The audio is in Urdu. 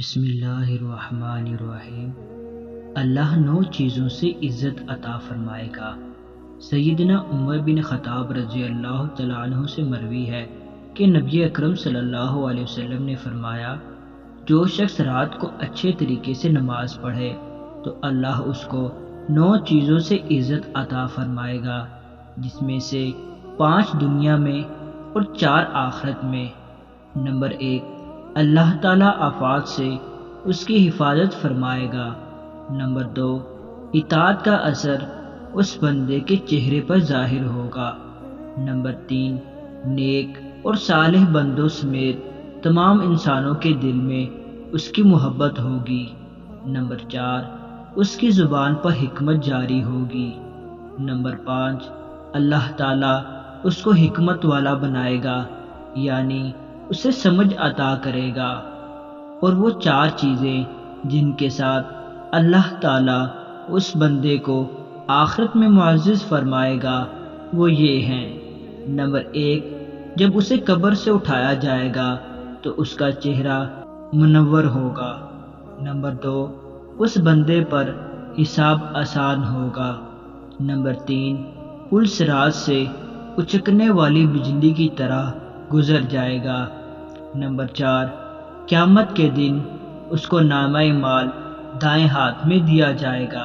بسم اللہ الرحمن الرحیم۔ اللہ 9 چیزوں سے عزت عطا فرمائے گا۔ سیدنا عمر بن خطاب رضی اللہ تعالیٰ عنہ سے مروی ہے کہ نبی اکرم صلی اللہ علیہ وسلم نے فرمایا، جو شخص رات کو اچھے طریقے سے نماز پڑھے تو اللہ اس کو 9 چیزوں سے عزت عطا فرمائے گا، جس میں سے 5 دنیا میں اور 4 آخرت میں۔ نمبر 1، اللہ تعالیٰ آفات سے اس کی حفاظت فرمائے گا۔ نمبر 2، اطاعت کا اثر اس بندے کے چہرے پر ظاہر ہوگا۔ نمبر 3، نیک اور صالح بندوں سمیت تمام انسانوں کے دل میں اس کی محبت ہوگی۔ نمبر 4، اس کی زبان پر حکمت جاری ہوگی۔ نمبر 5، اللہ تعالیٰ اس کو حکمت والا بنائے گا، یعنی اسے سمجھ عطا کرے گا۔ اور وہ 4 چیزیں جن کے ساتھ اللہ تعالیٰ اس بندے کو آخرت میں معزز فرمائے گا وہ یہ ہیں۔ نمبر 1، جب اسے قبر سے اٹھایا جائے گا تو اس کا چہرہ منور ہوگا۔ نمبر 2، اس بندے پر حساب آسان ہوگا۔ نمبر 3، پل صراط سے اچکنے والی بجلی کی طرح گزر جائے گا۔ نمبر 4، قیامت کے دن اس کو نامہ اعمال دائیں ہاتھ میں دیا جائے گا۔